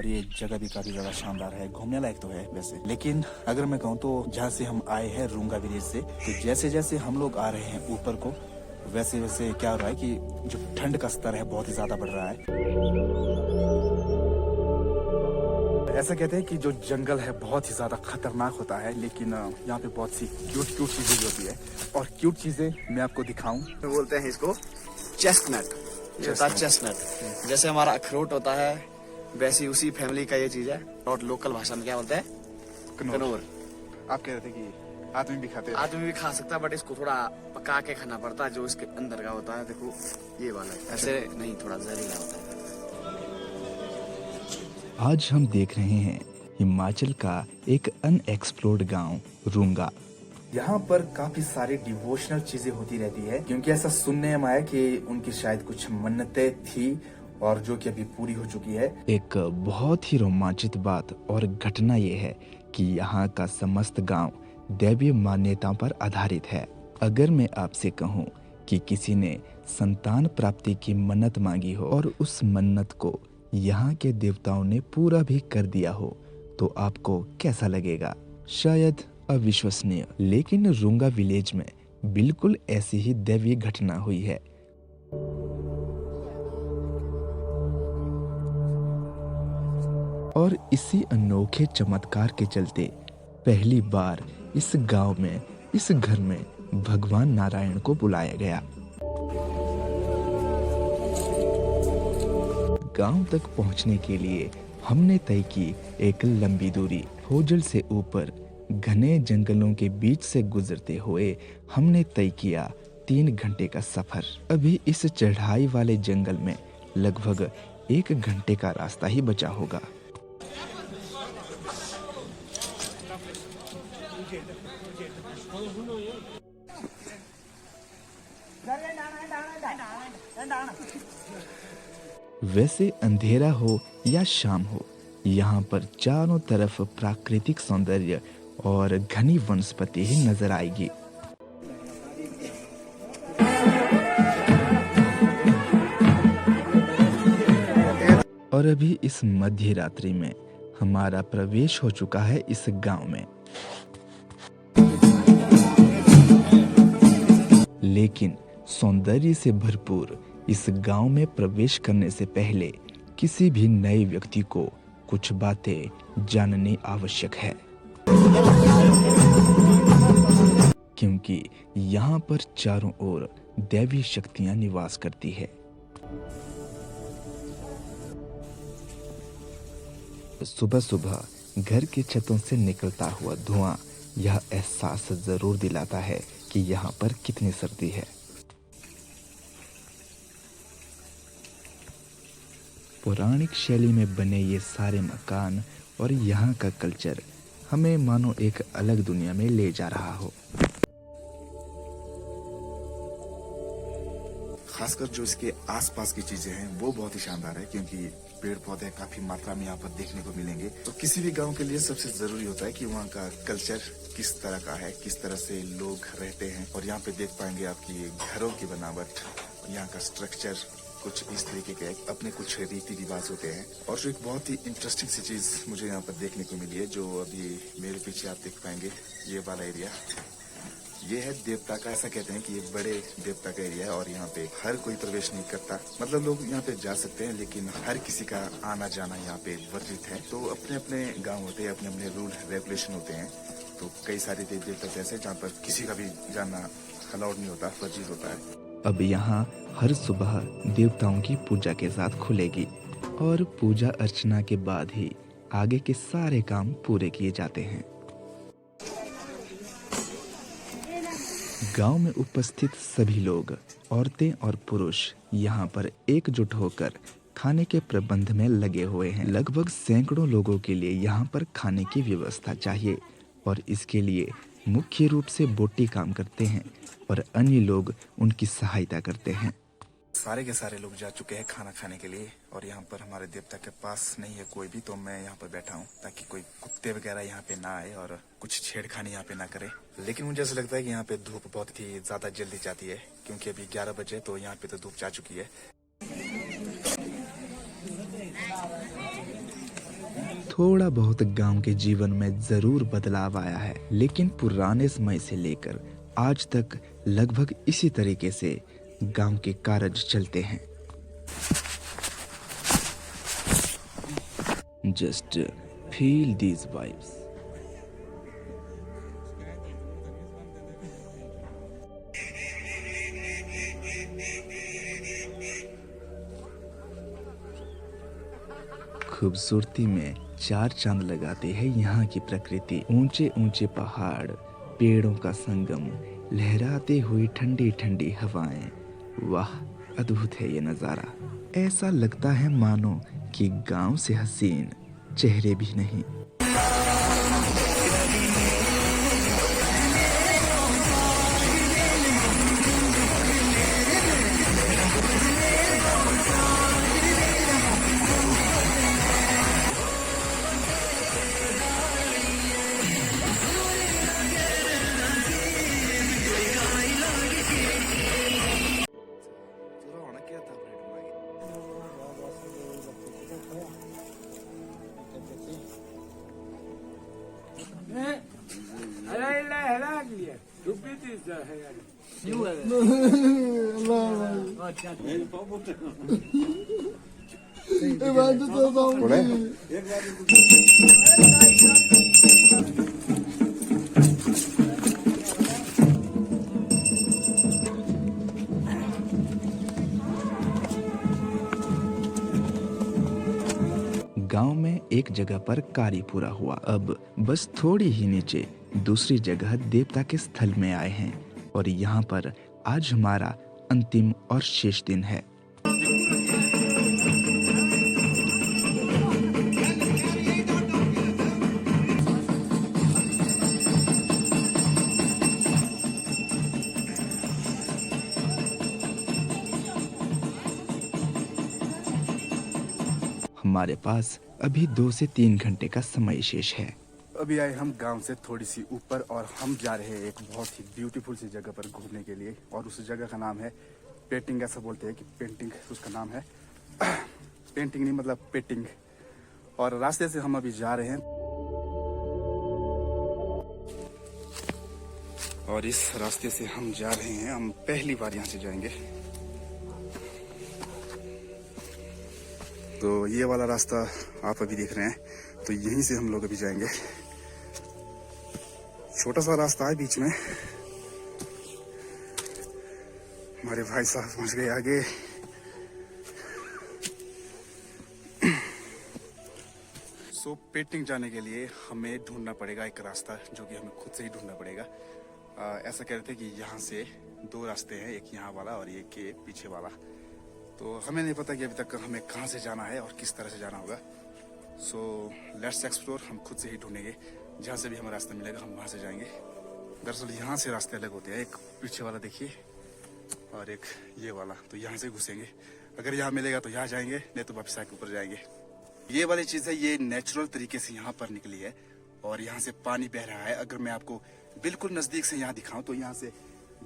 और ये जगह भी काफी ज्यादा शानदार है, घूमने लायक तो है वैसे। लेकिन अगर मैं कहूँ तो जहाँ से हम आए हैं रुंगा विलेज से, तो जैसे जैसे हम लोग आ रहे हैं ऊपर को, वैसे वैसे क्या हो रहा है कि जो ठंड का स्तर है बहुत ही ज्यादा बढ़ रहा है। ऐसा कहते हैं कि जो जंगल है बहुत ही ज्यादा खतरनाक होता है, लेकिन यहाँ पे बहुत सी क्यूट क्यूट चीजें भी होती है। और क्यूट चीजें मैं आपको दिखाऊं, बोलते हैं इसको चेस्टनट। चेस्टनट जैसे हमारा अखरोट होता है, वैसी उसी फैमिली का ये चीज है। और लोकल भाषा में क्या बोलते हैं? कनौर। आप कह रहे थे कि आदमी भी खाते हैं। आदमी भी खा सकता है, बट इसको थोड़ा पका के खाना पड़ता है। जो इसके अंदर का होता है, देखो ये वाला, ऐसे नहीं, थोड़ा जहरीला होता है। आज हम देख रहे हैं हिमाचल का एक अनएक्सप्लोर्ड गांव रुंगा। यहाँ पर काफी सारी डिवोशनल चीजें होती रहती है, क्योंकि ऐसा सुनने में आया कि उनकी शायद कुछ मन्नतें थी और जो कि अभी पूरी हो चुकी है। एक बहुत ही रोमांचित बात और घटना ये है कि यहाँ का समस्त गांव दैवीय मान्यताओं पर आधारित है। अगर मैं आपसे कहूँ कि किसी ने संतान प्राप्ति की मन्नत मांगी हो और उस मन्नत को यहाँ के देवताओं ने पूरा भी कर दिया हो, तो आपको कैसा लगेगा? शायद अविश्वसनीय। लेकिन रुंगा विलेज में बिल्कुल ऐसी ही दैवीय घटना हुई है। और इसी अनोखे चमत्कार के चलते पहली बार इस गांव में, इस घर में भगवान नारायण को बुलाया गया। गांव तक पहुंचने के लिए हमने तय की एक लंबी दूरी। होजल से ऊपर घने जंगलों के बीच से गुजरते हुए हमने तय किया 3 घंटे का सफर। अभी इस चढ़ाई वाले जंगल में लगभग 1 घंटे का रास्ता ही बचा होगा। वैसे अंधेरा हो या शाम हो, यहाँ पर चारों तरफ प्राकृतिक सौंदर्य और घनी वनस्पति ही नजर आएगी। और अभी इस मध्य रात्रि में हमारा प्रवेश हो चुका है इस गांव में। लेकिन सौंदर्य से भरपूर इस गांव में प्रवेश करने से पहले किसी भी नए व्यक्ति को कुछ बातें जाननी आवश्यक है, क्योंकि यहाँ पर चारों ओर दैवी शक्तियां निवास करती है। सुबह सुबह घर की छतों से निकलता हुआ धुआं यह एहसास जरूर दिलाता है कि यहाँ पर कितनी सर्दी है। पौराणिक शैली में बने ये सारे मकान और यहाँ का कल्चर हमें मानो एक अलग दुनिया में ले जा रहा हो। खासकर जो इसके आसपास की चीजें हैं वो बहुत ही शानदार है, क्योंकि पेड़ पौधे काफी मात्रा में यहाँ पर देखने को मिलेंगे। तो किसी भी गांव के लिए सबसे जरूरी होता है कि वहाँ का कल्चर किस तरह का है, किस तरह से लोग रहते हैं। और यहाँ पे देख पाएंगे आपकी घरों की बनावट, यहाँ का स्ट्रक्चर कुछ इस तरीके के अपने कुछ रीति रिवाज होते हैं। और जो एक बहुत ही इंटरेस्टिंग सी चीज मुझे यहाँ पर देखने को मिली है, जो अभी मेरे पीछे आप देख पाएंगे, ये वाला एरिया, ये है देवता का। ऐसा कहते हैं कि ये बड़े देवता का एरिया है और यहाँ पे हर कोई प्रवेश नहीं करता। मतलब लोग यहाँ पे जा सकते हैं, लेकिन हर किसी का आना जाना यहाँ पे वर्जित है। तो अपने अपने गांव होते हैं, अपने अपने रूल रेगुलेशन होते हैं। तो कई सारे देव देवता ऐसे जहाँ पर किसी का भी जाना अलाउड नहीं होता, वर्जित होता है। अब यहाँ हर सुबह देवताओं की पूजा के साथ खुलेगी और पूजा अर्चना के बाद ही आगे के सारे काम पूरे किए जाते हैं। गांव में उपस्थित सभी लोग, औरतें और पुरुष यहाँ पर एकजुट होकर खाने के प्रबंध में लगे हुए हैं। लगभग सैकड़ों लोगों के लिए यहाँ पर खाने की व्यवस्था चाहिए और इसके लिए मुख्य रूप से बोटी काम करते हैं और अन्य लोग उनकी सहायता करते हैं। सारे के सारे लोग जा चुके हैं खाना खाने के लिए और यहाँ पर हमारे देवता के पास नहीं है कोई भी, तो मैं यहाँ पर बैठा हूँ ताकि कोई कुत्ते वगैरह यहाँ पे ना आए और कुछ छेड़खानी यहाँ पे ना करे। लेकिन मुझे ऐसा लगता है कि यहाँ पे धूप बहुत ही ज्यादा जल्दी जाती है, क्योंकि अभी 11 बजे, तो यहाँ पे तो धूप जा चुकी है। थोड़ा बहुत गांव के जीवन में जरूर बदलाव आया है, लेकिन पुराने समय से लेकर आज तक लगभग इसी तरीके से गांव के कार्य चलते हैं। Just feel these vibes. खूबसूरती में चार चांद लगाते हैं यहाँ की प्रकृति। ऊंचे ऊंचे पहाड़, पेड़ों का संगम, लहराते हुए ठंडी ठंडी हवाएं। वाह, अद्भुत है ये नज़ारा। ऐसा लगता है मानो कि गांव से हसीन चेहरे भी नहीं। गांव में एक जगह पर कार्य पूरा हुआ। अब बस थोड़ी ही नीचे दूसरी जगह देवता के स्थल में आए हैं और यहाँ पर आज हमारा अंतिम और शेष दिन है। हमारे पास अभी 2 से 3 घंटे का समय शेष है। अभी आए हम गांव से थोड़ी सी ऊपर और हम जा रहे हैं एक बहुत ही ब्यूटीफुल सी जगह पर घूमने के लिए, और उस जगह का नाम है पेटिंग। ऐसा बोलते हैं कि पेंटिंग उसका नाम है। पेंटिंग नहीं मतलब पेटिंग। और रास्ते से हम अभी जा रहे हैं और इस रास्ते से हम जा रहे हैं। हम पहली बार यहाँ से जाएंगे। तो ये वाला रास्ता आप अभी देख रहे हैं, तो यहीं से हम लोग अभी जाएंगे। छोटा सा रास्ता है बीच में। हमारे भाई साहब पहुंच गए आगे। सो पेटिंग जाने के लिए हमें ढूंढना पड़ेगा एक रास्ता, जो कि हमें खुद से ही ढूंढना पड़ेगा। ऐसा कह रहे थे कि यहाँ से 2 रास्ते हैं, एक यहाँ वाला और एक के पीछे वाला। तो हमें नहीं पता कि अभी तक हमें कहाँ से जाना है और किस तरह से जाना होगा। So let's explore. हम खुद से ही ढूंढेंगे। जहाँ से भी हमें रास्ता मिलेगा हम वहाँ से जाएंगे। दरअसल यहाँ से रास्ते अलग होते हैं। एक पीछे वाला देखिए और एक ये वाला, तो यहाँ से घुसेंगे। अगर यहाँ मिलेगा तो यहाँ जाएंगे, नहीं तो वापस आके ऊपर जाएंगे। ये वाली चीज़ है, ये नेचुरल तरीके से यहाँ पर निकली है और यहाँ से पानी बह रहा है। अगर मैं आपको बिल्कुल नज़दीक से यहाँ दिखाऊं तो यहाँ से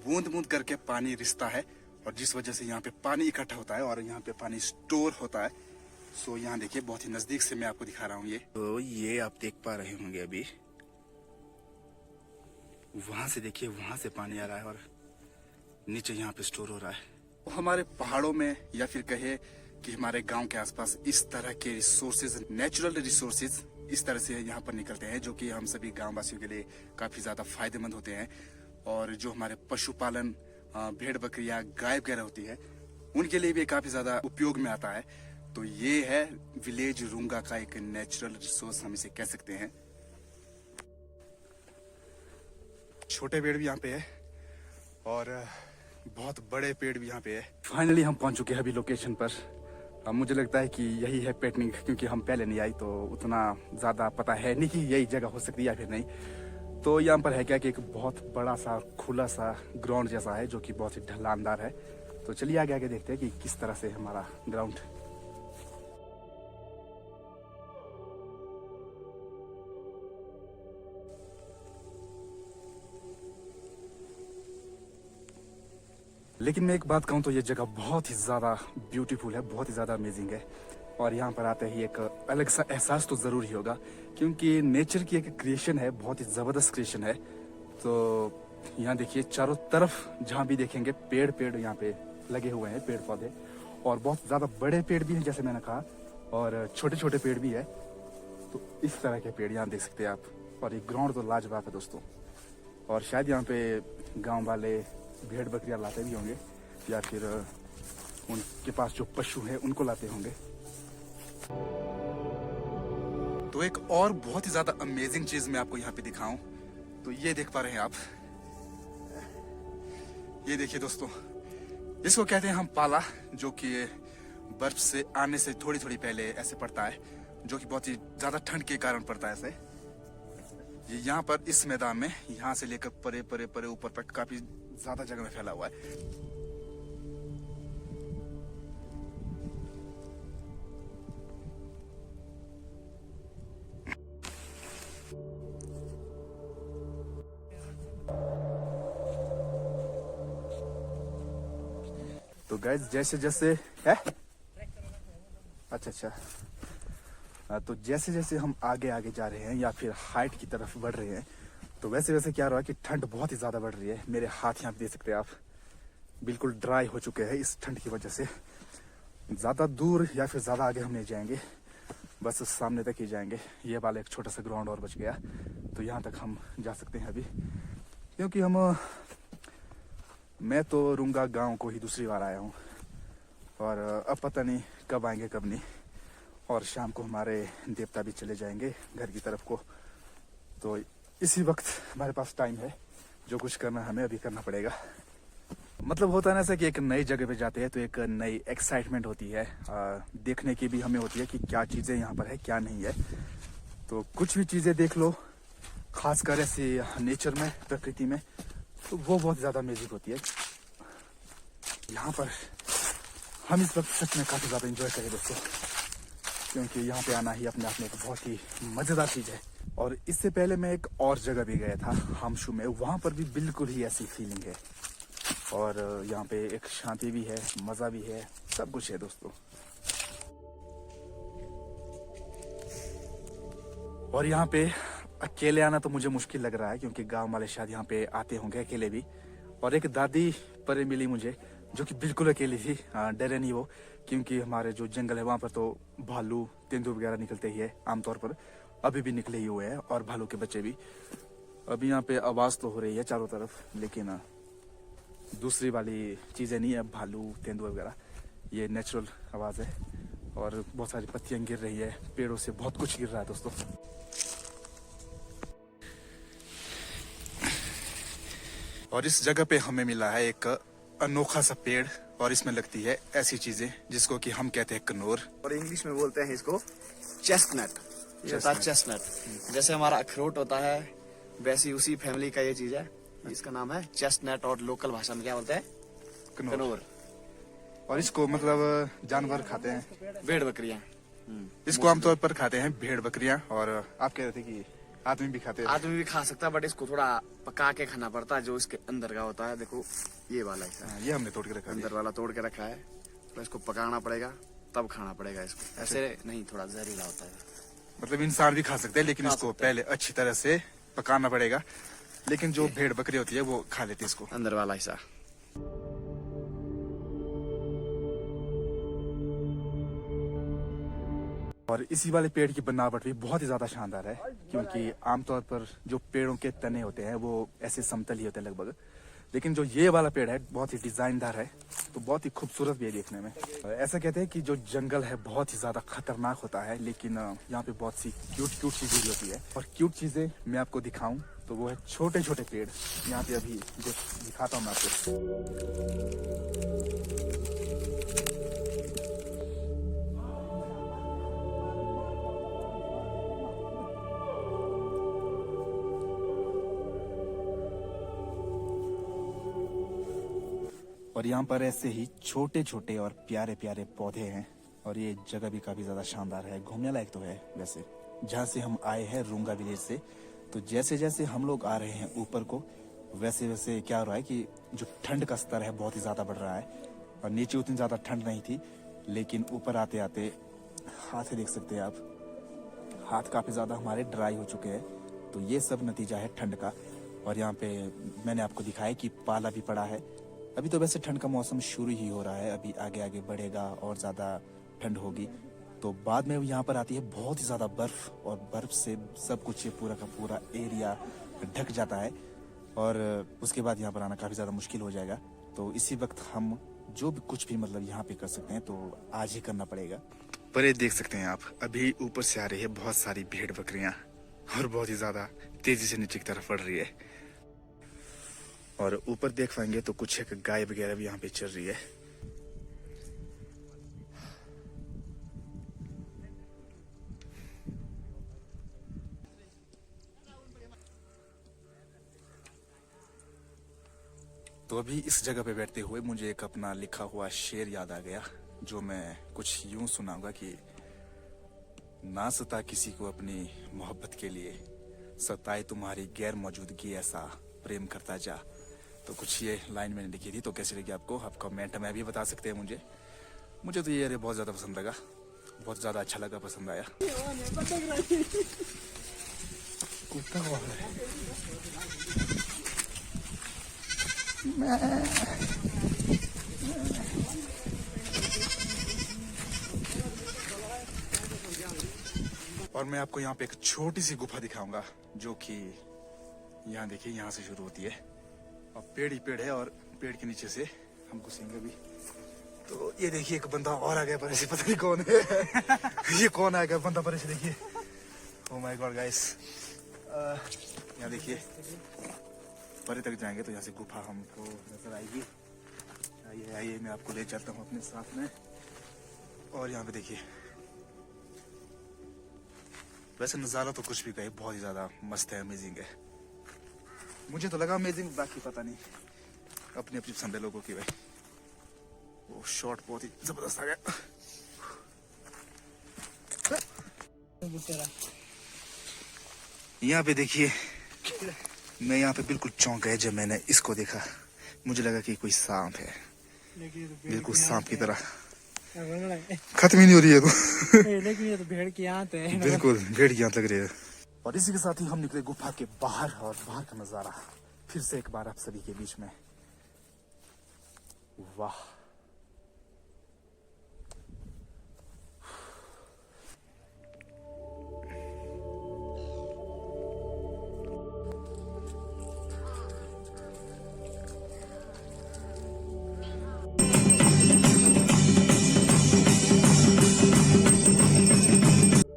बूंद बूंद करके पानी रिसता है, और जिस वजह से यहाँ पे पानी इकट्ठा होता है और यहाँ पे पानी स्टोर होता है। सो यहाँ देखिए, बहुत ही नजदीक से मैं आपको दिखा रहा हूँ ये। तो ये आप देख पा रहे होंगे अभी। वहां से देखिए, वहां से पानी आ रहा है और नीचे यहाँ पे स्टोर हो रहा है। तो हमारे पहाड़ों में या फिर कहे कि हमारे गांव के आसपास इस तरह के रिसोर्सेज, नेचुरल रिसोर्सेज इस तरह से यहाँ पर निकलते हैं, जो कि हम सभी गाँव वासियों के लिए काफी ज्यादा फायदेमंद होते हैं। और जो हमारे पशुपालन, भेड़ बकरियां, गाय वगैरह होती है, उनके लिए भी काफी ज्यादा उपयोग में आता है। तो ये है विलेज रुंगा का एक नेचुरल रिसोर्स, हम इसे कह सकते हैं। छोटे पेड़ भी यहाँ पे है और बहुत बड़े पेड़ भी यहाँ पे है। फाइनली हम पहुंच चुके हैं अभी लोकेशन पर। अब मुझे लगता है कि यही है पेटनिंग, क्योंकि हम पहले नहीं आई तो उतना ज्यादा पता है नहीं कि यही जगह हो सकती है या फिर नहीं। तो यहाँ पर है क्या कि एक बहुत बड़ा सा खुला सा ग्राउंड जैसा है, जो कि बहुत ही ढलानदार है। तो चलिए आगे आगे देखते हैं कि किस तरह से हमारा ग्राउंड। लेकिन मैं एक बात कहूँ तो ये जगह बहुत ही ज़्यादा ब्यूटीफुल है, बहुत ही ज़्यादा अमेजिंग है। और यहाँ पर आते ही एक अलग सा एहसास तो ज़रूर ही होगा, क्योंकि नेचर की एक क्रिएशन है, बहुत ही ज़बरदस्त क्रिएशन है। तो यहाँ देखिए चारों तरफ जहाँ भी देखेंगे पेड़ पेड़ यहाँ पे लगे हुए हैं, पेड़ पौधे, और बहुत ज़्यादा बड़े पेड़ भी हैं जैसे मैंने कहा, और छोटे छोटे पेड़ भी है। तो इस तरह के पेड़ यहाँ देख सकते हैं आप, और ये ग्राउंड तो लाजवाब है दोस्तों। और शायद यहाँ पे गांव वाले भेड़ बकरियां लाते भी होंगे, या फिर उनके पास जो पशु है उनको लाते होंगे। तो एक और बहुत ही ज्यादा अमेजिंग चीज मैं आपको यहाँ पे दिखाऊं, तो ये देख पा रहे हैं आप, ये देखिए दोस्तों, इसको कहते हैं हम पाला, जो कि बर्फ से आने से थोड़ी थोड़ी पहले ऐसे पड़ता है, जो कि बहुत ही ज्यादा ठंड के कारण पड़ता है ऐसे। ये यहाँ पर इस मैदान में यहाँ से लेकर परे परे परे ऊपर तक काफी ज्यादा जगह में फैला हुआ है। तो गाइस जैसे जैसे है, अच्छा, तो जैसे जैसे हम आगे आगे जा रहे हैं या फिर हाइट की तरफ बढ़ रहे हैं, तो वैसे वैसे क्या रहा है कि ठंड बहुत ही ज़्यादा बढ़ रही है। मेरे हाथ यहाँ पे देख सकते हैं आप, बिल्कुल ड्राई हो चुके हैं इस ठंड की वजह से। ज़्यादा दूर या फिर ज़्यादा आगे हम नहीं जाएंगे, बस सामने तक ही जाएंगे। ये वाला एक छोटा सा ग्राउंड और बच गया, तो यहाँ तक हम जा सकते हैं अभी, क्योंकि मैं तो रुंगा गाँव को ही दूसरी बार आया हूँ, और अब पता नहीं कब आएंगे कब नहीं। और शाम को हमारे देवता भी चले जाएंगे घर की तरफ को, तो इसी वक्त हमारे पास टाइम है, जो कुछ करना हमें अभी करना पड़ेगा। मतलब होता है ना ऐसा कि एक नई जगह पे जाते हैं तो एक नई एक्साइटमेंट होती है, देखने की भी हमें होती है कि क्या चीज़ें यहाँ पर है क्या नहीं है। तो कुछ भी चीज़ें देख लो, खासकर ऐसे नेचर में, प्रकृति में, तो वो बहुत ज़्यादा अमेजिंग होती है। यहाँ पर हम इस वक्त सच में काफ़ी ज़्यादा इंजॉय करें दोस्तों, क्योंकि यहाँ पे आना ही अपने आप में एक बहुत ही मज़ेदार चीज़ है। और इससे पहले मैं एक और जगह भी गया था, हामशू में, वहाँ पर भी बिल्कुल ही ऐसी फीलिंग है। और यहाँ पे एक शांति भी है, मज़ा भी है, सब कुछ है दोस्तों। और यहाँ पे अकेले आना तो मुझे मुश्किल लग रहा है, क्योंकि गांव वाले शायद यहाँ पे आते होंगे अकेले भी। और एक दादी परे मिली मुझे, जो कि बिल्कुल अकेली थी, डरे नहीं वो, क्योंकि हमारे जो जंगल है वहाँ पर तो भालू तेंदुआ वगैरह निकलते ही है आमतौर पर, अभी भी निकले ही हुए हैं, और भालू के बच्चे भी। अभी यहाँ पे आवाज़ तो हो रही है चारों तरफ, लेकिन दूसरी वाली चीज़ें नहीं है, भालू तेंदुआ वगैरह, ये नेचुरल आवाज़ है। और बहुत सारी पत्तियाँ गिर रही है, पेड़ों से बहुत कुछ गिर रहा है दोस्तों। और इस जगह पे हमें मिला है एक अनोखा सा पेड़, और इसमें लगती है ऐसी चीजें जिसको कि हम कहते हैं कनोर, और इंग्लिश में बोलते हैं इसको चेस्टनट। ये होता है चेस्टनट, जैसे हमारा अखरोट होता है वैसी उसी फैमिली का ये चीज है, इसका नाम है चेस्टनट, और लोकल भाषा में क्या बोलते हैं, कनोर। और इसको मतलब जानवर खाते हैं, भेड़ बकरियां, इसको आमतौर पर खाते हैं भेड़ बकरियां। और आप कह रहे थे कि आदमी भी खाते हैं। आदमी भी खा सकता है, बट इसको थोड़ा पका के खाना पड़ता है, जो इसके अंदर का होता है। देखो ये वाला हिस्सा, ये हमने तोड़ के रखा है, अंदर वाला तोड़ के रखा है, तो इसको पकाना पड़ेगा तब खाना पड़ेगा इसको, ऐसे नहीं, थोड़ा जहरीला होता है। मतलब इंसान भी खा सकते हैं, लेकिन इसको पहले अच्छी तरह से पकाना पड़ेगा। लेकिन जो भेड़ बकरी होती है वो खा लेती है इसको, अंदर वाला हिस्सा। और इसी वाले पेड़ की बनावट भी बहुत ही ज्यादा शानदार है, क्योंकि आमतौर पर जो पेड़ों के तने होते हैं वो ऐसे समतल ही होते हैं लगभग, लेकिन जो ये वाला पेड़ है बहुत ही डिजाइनदार है, तो बहुत ही खूबसूरत भी है देखने में। ऐसा कहते हैं कि जो जंगल है बहुत ही ज्यादा खतरनाक होता है, लेकिन यहाँ पे बहुत सी क्यूट क्यूट चीजें भी होती है। और क्यूट चीजें मैं आपको दिखाऊं तो वो है छोटे छोटे पेड़। यहाँ पे अभी जो दिखाता हूँ मैं आपको। और यहाँ पर ऐसे ही छोटे छोटे और प्यारे प्यारे पौधे हैं, और ये जगह भी काफी ज्यादा शानदार है, घूमने लायक तो है वैसे। जहाँ से हम आए हैं रुंगा विलेज से, तो जैसे जैसे हम लोग आ रहे हैं ऊपर को, वैसे वैसे क्या हो रहा है कि जो ठंड का स्तर है बहुत ही ज्यादा बढ़ रहा है। और नीचे उतनी ज्यादा ठंड नहीं थी, लेकिन ऊपर आते आते हाथ देख सकते हैं आप, हाथ काफ़ी ज़्यादा हमारे ड्राई हो चुके हैं। तो ये सब नतीजा है ठंड का। और यहाँ पे मैंने आपको दिखाया कि पाला भी पड़ा है। अभी तो वैसे ठंड का मौसम शुरू ही हो रहा है, अभी आगे आगे बढ़ेगा और ज़्यादा ठंड होगी। तो बाद में यहाँ पर आती है बहुत ही ज़्यादा बर्फ़, और बर्फ़ से सब कुछ ये पूरा का पूरा एरिया ढक जाता है, और उसके बाद यहाँ पर आना काफ़ी ज़्यादा मुश्किल हो जाएगा। तो इसी वक्त हम जो भी कुछ भी मतलब यहाँ पे कर सकते हैं तो आज ही करना पड़ेगा। पर ये देख सकते हैं आप, अभी ऊपर से आ रही है बहुत सारी भेड़ बकरियां, और बहुत ही ज्यादा तेजी से नीचे की तरफ बढ़ रही है। और ऊपर देख पाएंगे तो कुछ एक गाय वगैरह भी यहाँ पे चल रही है। तो अभी इस जगह पे बैठते हुए मुझे एक अपना लिखा हुआ शेर याद आ गया, जो मैं कुछ यूं सुनाऊंगा कि ना सता किसी को अपनी मोहब्बत के लिए, सताए तुम्हारी गैर मौजूदगी ऐसा प्रेम करता जा। तो कुछ ये लाइन मैंने लिखी थी। तो कैसी लगी आपको? आप कमेंट में भी बता सकते हैं मुझे तो ये बहुत ज़्यादा पसंद लगा, बहुत ज़्यादा अच्छा लगा, पसंद आया। और मैं आपको यहाँ पे एक छोटी सी गुफा दिखाऊंगा, जो कि यहाँ देखिए, यहाँ से शुरू होती है और पेड़ ही पेड़ है, और पेड़ के नीचे से हम घुसेंगे भी। तो ये देखिए एक बंदा और आ गया, पर ऐसे पता नहीं कौन है। ये कौन आ गया बंदा, पर ऐसे देखिए। ओह माय गॉड गाइस, यहाँ देखिए परे तक जाएंगे तो यहाँ से गुफा हमको नजर आएगी। आइए आइए, मैं आपको ले चलता हूँ अपने साथ में। और यहाँ पे देखिए, वैसे नज़ारा तो कुछ भी कहे, बहुत ही ज़्यादा मस्त है, अमेजिंग है। मुझे तो लगा अमेजिंग, बाकी पता नहीं, अपनी अपनी पसंद है लोगों की भाई। वो शॉट बहुत ही जबरदस्त आ गया। यहाँ पे देखिए, मैं यहाँ पे बिल्कुल चौंक गया जब मैंने इसको देखा। मुझे लगा कि कोई सांप है, बिल्कुल सांप की तरह। खत्म ही नहीं हो रही है तो। लेकिन ये तो भेड़ की आंत है। बिल्कुल भेड़ की आंत लग रही है। और इसी के साथ ही हम निकले गुफा के बाहर, और बाहर का नजारा फिर से एक बार आप सभी के बीच में। वाह,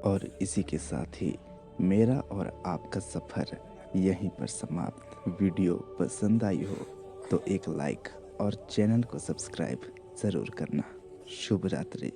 और इसी के साथ ही मेरा और आपका सफ़र यहीं पर समाप्त। वीडियो पसंद आई हो तो एक लाइक और चैनल को सब्सक्राइब ज़रूर करना। शुभ रात्रि।